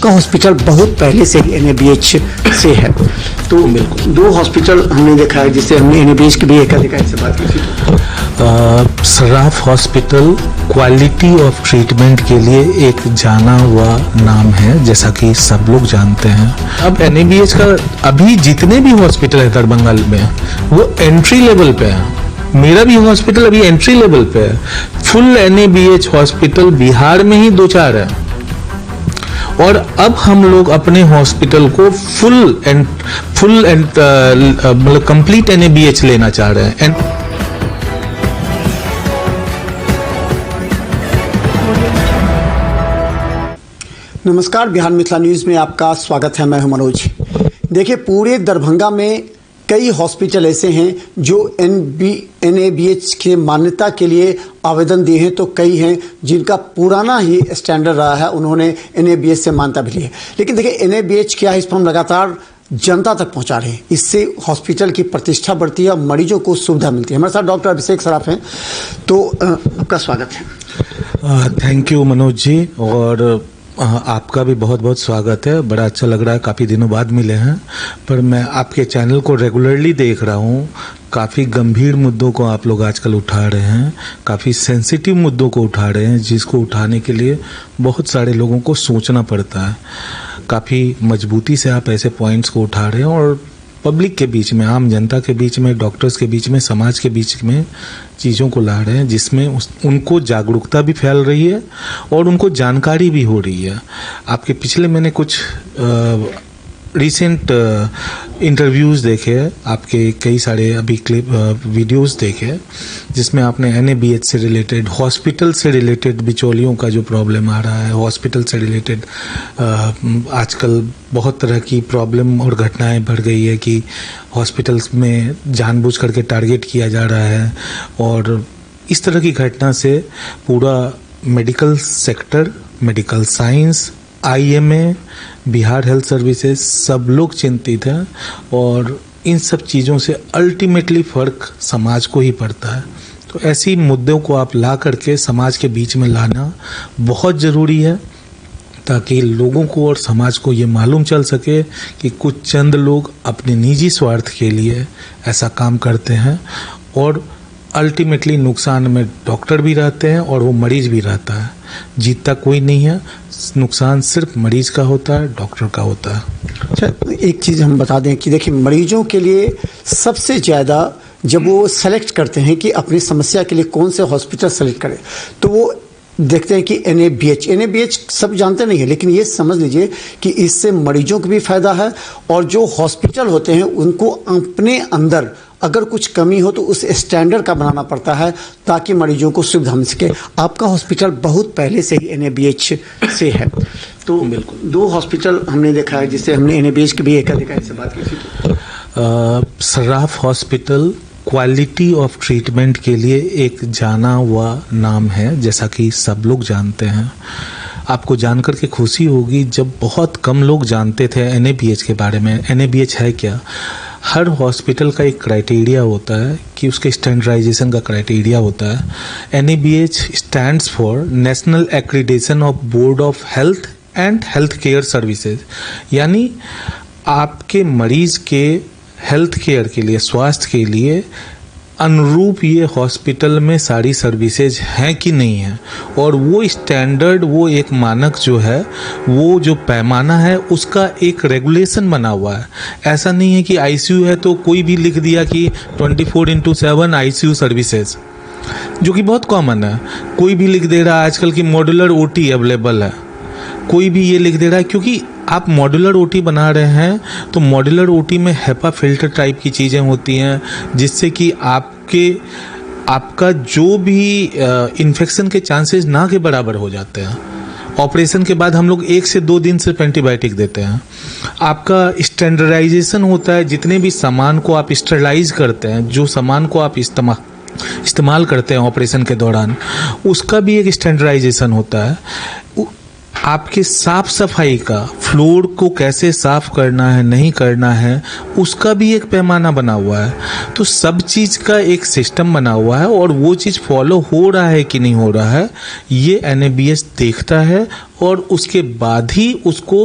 आपका हॉस्पिटल बहुत पहले से ही एनएबीएच से है, तो बिल्कुल 2 हॉस्पिटल हमने देखा है जिससे हमने एनएबीएच की भी एक अधिकारी से बात की थी। Saraf hospital quality of treatment के लिए एक जाना हुआ नाम है, जैसा कि सब लोग जानते हैं। अब एनएबीएच का अभी जितने भी हॉस्पिटल है दरभंगा में वो एंट्री लेवल पे है। मेरा भी हॉस्पिटल अभी एंट्री लेवल पे है। फुल एनएबीएच हॉस्पिटल बिहार में ही 2-4 है, और अब हम लोग अपने हॉस्पिटल को फुल एंड मतलब कंप्लीट एनएबीएच लेना चाह रहे हैं। नमस्कार, बिहार मिथिला न्यूज़ में आपका स्वागत है। मैं हूं मनोज। देखिए, पूरे दरभंगा में कई हॉस्पिटल ऐसे हैं जो एनएबीएच के मान्यता के लिए आवेदन दिए हैं, तो कई हैं जिनका पुराना ही स्टैंडर्ड रहा है, उन्होंने एनएबीएच से मान्यता भी ली है। लेकिन देखिए, एनएबीएच क्या है, इस पर हम लगातार जनता तक पहुंचा रहे हैं। इससे हॉस्पिटल की प्रतिष्ठा बढ़ती है, मरीजों को सुविधा मिलती है। हमारे साथ डॉक्टर अभिषेक सराफ हैं, तो आपका स्वागत है। थैंक यू मनोज जी, और आपका भी बहुत बहुत स्वागत है। बड़ा अच्छा लग रहा है, काफ़ी दिनों बाद मिले हैं, पर मैं आपके चैनल को रेगुलरली देख रहा हूँ। काफ़ी गंभीर मुद्दों को आप लोग आजकल उठा रहे हैं, काफ़ी सेंसिटिव मुद्दों को उठा रहे हैं, जिसको उठाने के लिए बहुत सारे लोगों को सोचना पड़ता है। काफ़ी मजबूती से आप ऐसे पॉइंट्स को उठा रहे हैं और पब्लिक के बीच में, आम जनता के बीच में, डॉक्टर्स के बीच में, समाज के बीच में चीज़ों को ला रहे हैं, जिसमें उनको जागरूकता भी फैल रही है और उनको जानकारी भी हो रही है। आपके पिछले मैंने कुछ रिसेंट इंटरव्यूज़ देखे, आपके कई सारे अभी क्लिप वीडियोस देखे, जिसमें आपने एनएबीएच से रिलेटेड, हॉस्पिटल से रिलेटेड बिचौलियों का जो प्रॉब्लम आ रहा है, हॉस्पिटल से रिलेटेड आजकल बहुत तरह की प्रॉब्लम और घटनाएं बढ़ गई है कि हॉस्पिटल्स में जानबूझ करके टारगेट किया जा रहा है, और इस तरह की घटना से पूरा medical sector, medical science, IMA, Bihar health services, सब लोग चिंतित हैं, और इन सब चीज़ों से अल्टीमेटली फ़र्क समाज को ही पड़ता है। तो ऐसी मुद्दों को आप ला करके समाज के बीच में लाना बहुत ज़रूरी है, ताकि लोगों को और समाज को ये मालूम चल सके कि कुछ चंद लोग अपने निजी स्वार्थ के लिए ऐसा काम करते हैं, और अल्टीमेटली नुकसान में डॉक्टर भी रहते हैं और वो मरीज भी रहता है। जीतता कोई नहीं है, नुकसान सिर्फ मरीज का होता है, डॉक्टर का होता है। अच्छा, एक चीज़ हम बता दें कि देखिए, मरीजों के लिए सबसे ज़्यादा जब वो सेलेक्ट करते हैं कि अपनी समस्या के लिए कौन से हॉस्पिटल सेलेक्ट करें, तो वो देखते हैं कि एनएबीएच सब जानते नहीं है, लेकिन ये समझ लीजिए कि इससे मरीजों को भी फ़ायदा है, और जो हॉस्पिटल होते हैं उनको अपने अंदर अगर कुछ कमी हो तो उस स्टैंडर्ड का बनाना पड़ता है, ताकि मरीजों को सुविधा मिल सके। आपका हॉस्पिटल बहुत पहले से ही एनएबीएच से है, तो बिल्कुल 2 हॉस्पिटल हमने देखा है जिससे हमने एनएबीएच की भी एक अधिकारी से बात की थी। Saraf hospital quality of treatment के लिए एक जाना हुआ नाम है, जैसा कि सब लोग जानते हैं। आपको जानकर के खुशी होगी, जब बहुत कम लोग जानते थे एनएबीएच के बारे में। एनएबीएच है क्या? हर हॉस्पिटल का एक क्राइटेरिया होता है कि उसके स्टैंडर्डाइजेशन का क्राइटेरिया होता है। NABH stands for national accreditation of board of health and health care services, यानी आपके मरीज के हेल्थ केयर के लिए, स्वास्थ्य के लिए अनुरूप ये हॉस्पिटल में सारी सर्विसेज हैं कि नहीं है, और वो स्टैंडर्ड, वो एक मानक जो है, वो जो पैमाना है, उसका एक रेगुलेशन बना हुआ है। ऐसा नहीं है कि आईसीयू है तो कोई भी लिख दिया कि 24/7 आईसीयू सर्विसेज, जो कि बहुत कॉमन है। कोई भी लिख दे रहा है आजकल की मॉड्यूलर ओटी अवेलेबल है, कोई भी ये लिख दे रहा है, क्योंकि आप मॉड्यूलर ओटी बना रहे हैं तो मॉड्यूलर ओटी में हेपा फिल्टर टाइप की चीज़ें होती हैं, जिससे कि आपका जो भी इन्फेक्शन के चांसेस ना के बराबर हो जाते हैं। ऑपरेशन के बाद हम लोग 1 से 2 दिन सिर्फ एंटीबायोटिक देते हैं। आपका स्टैंडर्डाइजेशन होता है, जितने भी सामान को आप स्टरलाइज करते हैं, जो सामान को आप इस्तेमाल करते हैं ऑपरेशन के दौरान, उसका भी एक स्टैंडर्डाइजेशन होता है। आपके साफ सफाई का फ्लोर को कैसे साफ करना है, नहीं करना है, उसका भी एक पैमाना बना हुआ है। तो सब चीज़ का एक सिस्टम बना हुआ है और वो चीज़ फॉलो हो रहा है कि नहीं हो रहा है, ये NABH देखता है और उसके बाद ही उसको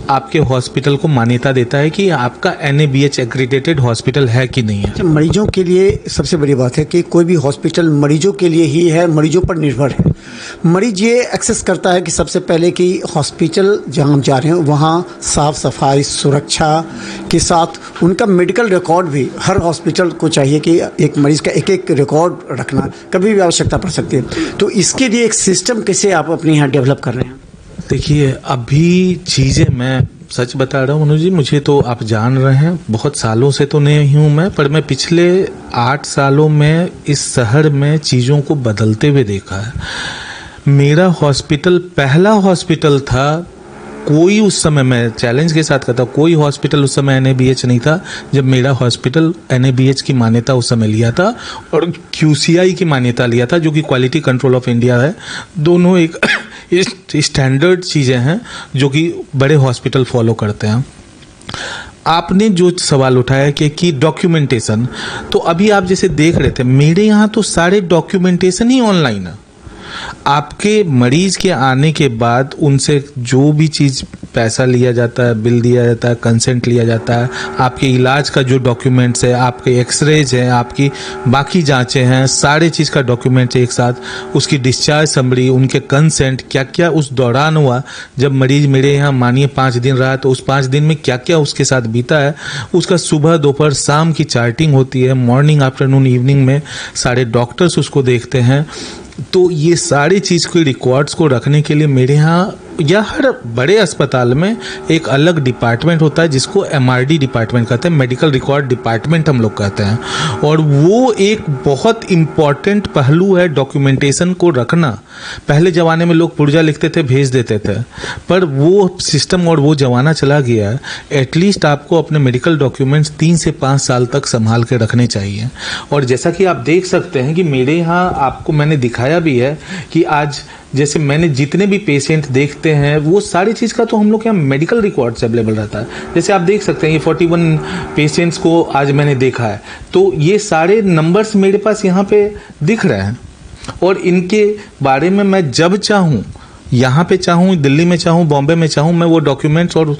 आपके हॉस्पिटल को मान्यता देता है कि आपका NABH एक्रीडेटेड हॉस्पिटल है कि नहीं है। मरीजों के लिए सबसे बड़ी बात है कि कोई भी हॉस्पिटल मरीजों के लिए ही है, मरीजों पर निर्भर है। मरीज ये एक्सेस करता है कि सबसे पहले कि हॉस्पिटल जहाँ हम जा रहे हैं वहाँ साफ सफाई, सुरक्षा के साथ उनका मेडिकल रिकॉर्ड भी हर हॉस्पिटल को चाहिए कि एक मरीज का एक एक रिकॉर्ड रखना, कभी भी आवश्यकता पड़ सकती है। तो इसके लिए एक सिस्टम कैसे आप अपने यहाँ डेवलप कर रहे हैं? देखिए, अभी चीज़ें, मैं सच बता रहा हूँ मनोज जी, मुझे तो आप जान रहे हैं, बहुत सालों से तो नहीं हूँ मैं, पर मैं पिछले 8 सालों में इस शहर में चीज़ों को बदलते हुए देखा है। मेरा हॉस्पिटल पहला हॉस्पिटल था, कोई उस समय, मैं चैलेंज के साथ कहता हूँ, कोई हॉस्पिटल उस समय NABH नहीं था जब मेरा हॉस्पिटल NABH की मान्यता उस समय लिया था और QCI की मान्यता लिया था, जो कि क्वालिटी कंट्रोल ऑफ इंडिया है। दोनों एक स्टैंडर्ड चीज़ें हैं जो कि बड़े हॉस्पिटल फॉलो करते हैं। आपने जो सवाल उठाया कि डॉक्यूमेंटेशन, तो अभी आप जैसे देख रहे थे, मेरे यहाँ तो सारे डॉक्यूमेंटेशन ही ऑनलाइन है। आपके मरीज के आने के बाद उनसे जो भी चीज़, पैसा लिया जाता है, बिल दिया जाता है, कंसेंट लिया जाता है, आपके इलाज का जो डॉक्यूमेंट्स है, आपके एक्सरेज हैं, आपकी बाकी जांचें हैं, सारे चीज़ का डॉक्यूमेंट्स एक साथ, उसकी डिस्चार्ज समरी, उनके कंसेंट, क्या क्या उस दौरान हुआ, जब मरीज मेरे यहाँ मानिए 5 दिन रहा तो उस 5 दिन में क्या क्या उसके साथ बीता है, उसका सुबह दोपहर शाम की चार्टिंग होती है, मॉर्निंग आफ्टरनून इवनिंग में सारे डॉक्टर्स उसको देखते हैं। तो ये सारी चीज़ के रिकॉर्ड्स को रखने के लिए मेरे यहाँ या हर बड़े अस्पताल में एक अलग डिपार्टमेंट होता है जिसको MRD डिपार्टमेंट कहते हैं, मेडिकल रिकॉर्ड डिपार्टमेंट हम लोग कहते हैं। और वो एक बहुत इम्पॉर्टेंट पहलू है डॉक्यूमेंटेशन को रखना। पहले ज़माने में लोग पुर्जा लिखते थे, भेज देते थे, पर वो सिस्टम और वो ज़माना चला गया है। एटलीस्ट आपको अपने मेडिकल डॉक्यूमेंट्स 3 से 5 साल तक संभाल के रखने चाहिए। और जैसा कि आप देख सकते हैं कि मेरे यहाँ आपको मैंने दिखाया भी है कि आज जैसे मैंने जितने भी पेशेंट देखते हैं वो सारी चीज़ का तो हम लोग के यहाँ मेडिकल रिकॉर्ड्स अवेलेबल रहता है। जैसे आप देख सकते हैं ये 41 पेशेंट्स को आज मैंने देखा है, तो ये सारे नंबर्स मेरे पास यहाँ पे दिख रहे हैं और इनके बारे में मैं जब चाहूँ, यहाँ पे चाहूँ, दिल्ली में चाहूँ, बॉम्बे में चाहूँ, मैं वो डॉक्यूमेंट्स और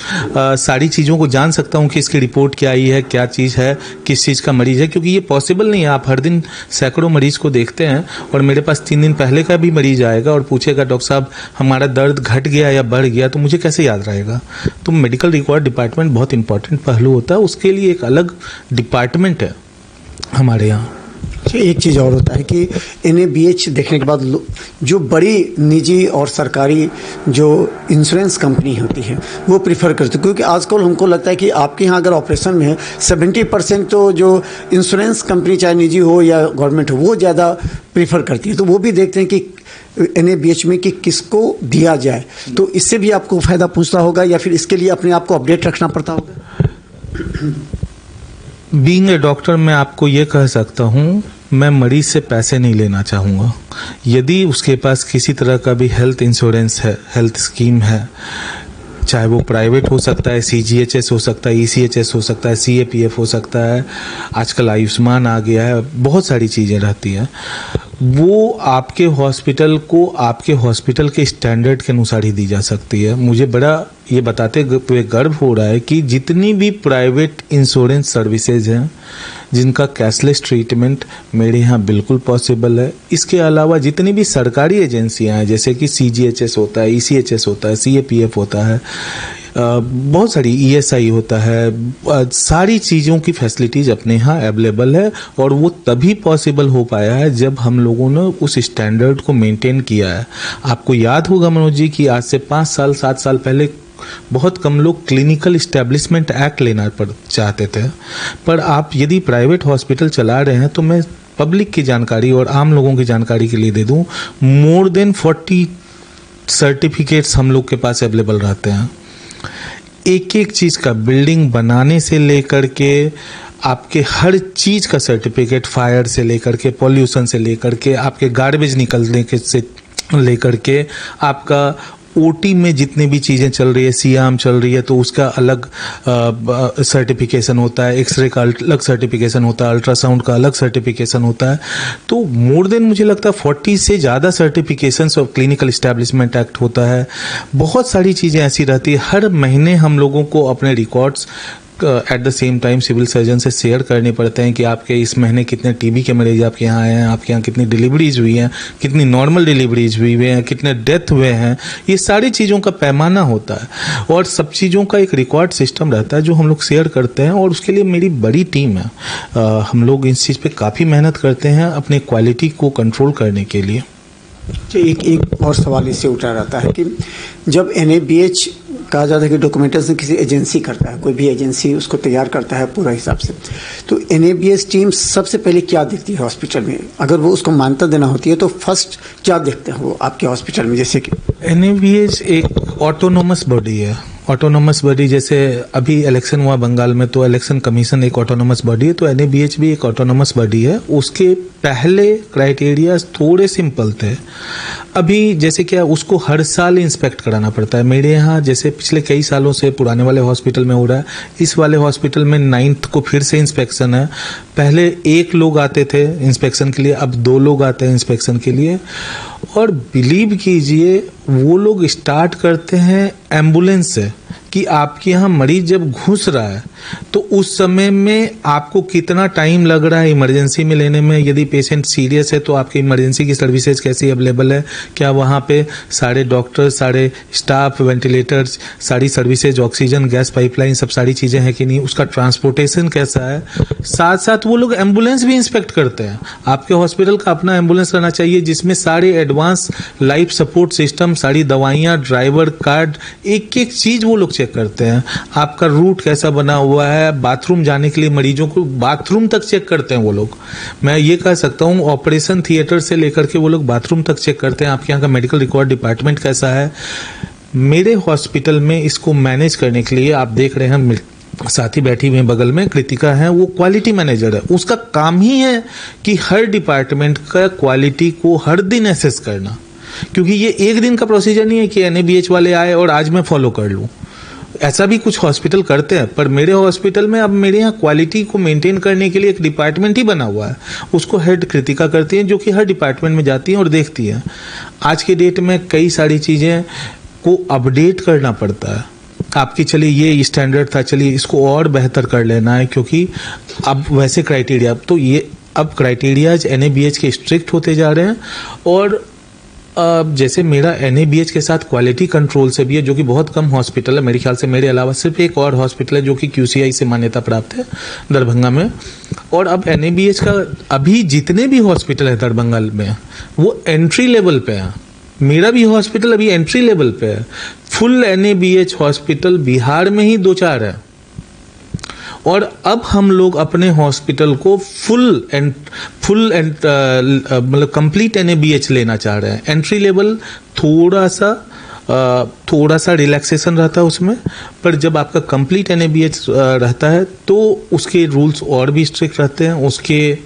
सारी चीज़ों को जान सकता हूँ कि इसकी रिपोर्ट क्या आई है, क्या चीज़ है, किस चीज़ का मरीज़ है। क्योंकि ये पॉसिबल नहीं है, आप हर दिन सैकड़ों मरीज़ को देखते हैं और मेरे पास 3 दिन पहले का भी मरीज़ आएगा और पूछेगा डॉक्टर साहब हमारा दर्द घट गया या बढ़ गया, तो मुझे कैसे याद रहेगा। तो मेडिकल रिकॉर्ड डिपार्टमेंट बहुत इंपॉर्टेंट पहलू होता है, उसके लिए एक अलग डिपार्टमेंट है हमारे यहाँ। एक चीज़ और होता है कि NABH देखने के बाद जो बड़ी निजी और सरकारी जो इंश्योरेंस कंपनी होती है वो प्रीफर करती है, क्योंकि आजकल हमको लगता है कि आपके यहाँ अगर ऑपरेशन में है 70% तो जो इंश्योरेंस कंपनी चाहे निजी हो या गवर्नमेंट हो वो ज़्यादा प्रीफर करती है। तो वो भी देखते हैं कि NABH में कि किसको दिया जाए। तो इससे भी आपको फ़ायदा पहुँचता होगा या फिर इसके लिए अपने आप को अपडेट रखना पड़ता होगा? बीइंग ए डॉक्टर मैं आपको ये कह सकता हूँ, मैं मरीज से पैसे नहीं लेना चाहूँगा। यदि उसके पास किसी तरह का भी हेल्थ इंश्योरेंस है, हेल्थ स्कीम है, चाहे वो प्राइवेट हो सकता है, CGHS हो सकता है, ECHS हो सकता है, CAPF हो सकता है, आजकल आयुष्मान आ गया है, बहुत सारी चीज़ें रहती हैं, वो आपके हॉस्पिटल को आपके हॉस्पिटल के स्टैंडर्ड के अनुसार ही दी जा सकती है। मुझे बड़ा ये बताते हुए गर्व हो रहा है कि जितनी भी प्राइवेट इंश्योरेंस सर्विसेज हैं जिनका कैशलेस ट्रीटमेंट मेरे यहाँ बिल्कुल पॉसिबल है। इसके अलावा जितनी भी सरकारी एजेंसियाँ हैं जैसे कि CGHS होता है, ECHS होता है, CAPF होता है, बहुत सारी ESI होता है, सारी चीज़ों की फैसिलिटीज़ अपने यहाँ अवेलेबल है और वो तभी पॉसिबल हो पाया है जब हम लोगों ने उस स्टैंडर्ड को मेंटेन किया है। आपको याद होगा मनोज जी कि आज से 5 साल 7 साल पहले बहुत कम लोग क्लिनिकल इस्टेब्लिशमेंट एक्ट लेना चाहते थे, पर आप यदि प्राइवेट हॉस्पिटल चला रहे हैं तो मैं पब्लिक की जानकारी और आम लोगों की जानकारी के लिए दे दूं, मोर देन 40 सर्टिफिकेट्स हम लोग के पास अवेलेबल रहते हैं। एक एक चीज़ का, बिल्डिंग बनाने से लेकर के आपके हर चीज़ का सर्टिफिकेट, फायर से लेकर के पॉल्यूशन से लेकर के आपके गार्बेज निकलने के से लेकर के आपका ओटी में जितनी भी चीज़ें चल रही है, सियाम चल रही है, तो उसका अलग सर्टिफिकेशन होता है, एक्सरे का अलग सर्टिफिकेशन होता है, अल्ट्रासाउंड का अलग सर्टिफिकेशन होता है। तो मोर देन मुझे लगता है 40 से ज़्यादा certifications of clinical establishment act होता है। बहुत सारी चीज़ें ऐसी रहती है। हर महीने हम लोगों को अपने records at the same time civil surgeon से शेयर करने पड़ते हैं कि आपके इस महीने कितने टीबी के मरीज आपके यहाँ आए हैं, आपके यहाँ कितनी डिलीवरीज हुई हैं, कितनी नॉर्मल डिलीवरीज हुई हैं, कितने डेथ हुए हैं। ये सारी चीज़ों का पैमाना होता है और सब चीज़ों का एक रिकॉर्ड सिस्टम रहता है जो हम लोग शेयर करते हैं, और उसके लिए मेरी बड़ी टीम है। हम लोग इस चीज़ पे काफ़ी मेहनत करते हैं अपने क्वालिटी को कंट्रोल करने के लिए। एक और सवाल इससे उठा रहता है कि जब NABH कहा जाता है कि डॉक्यूमेंटेशन किसी एजेंसी करता है, कोई भी एजेंसी उसको तैयार करता है पूरा हिसाब से, तो NABH टीम सबसे पहले क्या देखती है हॉस्पिटल में? अगर वो उसको मान्यता देना होती है तो फर्स्ट क्या देखते हैं वो आपके हॉस्पिटल में? जैसे कि NABH एक ऑटोनोमस बॉडी है। ऑटोनोमस बॉडी, जैसे अभी इलेक्शन हुआ बंगाल में तो इलेक्शन कमीशन एक ऑटोनोमस बॉडी है, तो NABH भी एक ऑटोनोमस बॉडी है। उसके पहले क्राइटेरिया थोड़े सिंपल थे। अभी जैसे क्या उसको हर साल इंस्पेक्ट कराना पड़ता है। मेरे यहाँ जैसे पिछले कई सालों से पुराने वाले हॉस्पिटल में हो रहा है, इस वाले हॉस्पिटल में 9th को फिर से इंस्पेक्शन है। पहले 1 लोग आते थे इंस्पेक्शन के लिए, अब 2 लोग आते हैं इंस्पेक्शन के लिए। और बिलीव कीजिए वो लोग स्टार्ट करते हैं एम्बुलेंस से कि आपके यहाँ मरीज जब घुस रहा है तो उस समय में आपको कितना टाइम लग रहा है इमरजेंसी में लेने में। यदि पेशेंट सीरियस है तो आपकी इमरजेंसी की सर्विसेज कैसी अवेलेबल है, क्या वहाँ पे सारे डॉक्टर, सारे स्टाफ, वेंटिलेटर्स, सारी सर्विसेज, ऑक्सीजन, गैस पाइपलाइन, सब सारी चीज़ें हैं कि नहीं, उसका ट्रांसपोर्टेशन कैसा है। साथ साथ वो लोग एम्बुलेंस भी इंस्पेक्ट करते हैं। आपके हॉस्पिटल का अपना एम्बुलेंस रहना चाहिए जिसमें सारे एडवांस लाइफ सपोर्ट सिस्टम, सारी दवाइयाँ, ड्राइवर कार्ड, एक एक चीज़ वो लोग चेक करते हैं। आपका रूट कैसा बना हुआ है, बाथरूम जाने के लिए मरीजों को बाथरूम तक चेक करते हैं वो लोग। मैं ये कह सकता हूँ ऑपरेशन थिएटर से लेकर के वो लोग बाथरूम तक चेक करते हैं। आपके यहाँ का मेडिकल रिकॉर्ड डिपार्टमेंट कैसा है। मेरे हॉस्पिटल में इसको मैनेज करने के लिए आप देख रहे हैं साथी बैठी हुई बगल में कृतिका है, वो क्वालिटी मैनेजर है। उसका काम ही है कि हर डिपार्टमेंट का क्वालिटी को हर दिन एसेस करना, क्योंकि ये एक दिन का प्रोसीजर नहीं है कि NABH वाले आए और आज मैं फॉलो कर लूँ। ऐसा भी कुछ हॉस्पिटल करते हैं, पर मेरे हॉस्पिटल में अब मेरे यहाँ क्वालिटी को मेंटेन करने के लिए एक डिपार्टमेंट ही बना हुआ है। उसको हेड कृतिका करती है, जो कि हर डिपार्टमेंट में जाती है और देखती है। आज के डेट में कई सारी चीज़ें को अपडेट करना पड़ता है। आपकी चलिए ये स्टैंडर्ड था, चलिए इसको और बेहतर कर लेना है, क्योंकि अब वैसे क्राइटेरिया, तो ये अब क्राइटेरियाज NABH के स्ट्रिक्ट होते जा रहे हैं। और जैसे मेरा NABH के साथ क्वालिटी कंट्रोल से भी है, जो कि बहुत कम हॉस्पिटल है। मेरे ख्याल से मेरे अलावा सिर्फ एक और हॉस्पिटल है जो कि QCI से मान्यता प्राप्त है, दरभंगा में। और अब NABH का अभी जितने भी हॉस्पिटल है दरभंगा में वो एंट्री लेवल पे है। मेरा भी हॉस्पिटल अभी एंट्री लेवल पे है। फुल NABH हॉस्पिटल बिहार में ही 2-4 है, और अब हम लोग अपने हॉस्पिटल को फुल मतलब कंप्लीट NABH लेना चाह रहे हैं। एंट्री लेवल थोड़ा सा रिलैक्सेशन रहता है उसमें, पर जब आपका कंप्लीट NABH रहता है तो उसके रूल्स और भी स्ट्रिक्ट रहते हैं, उसके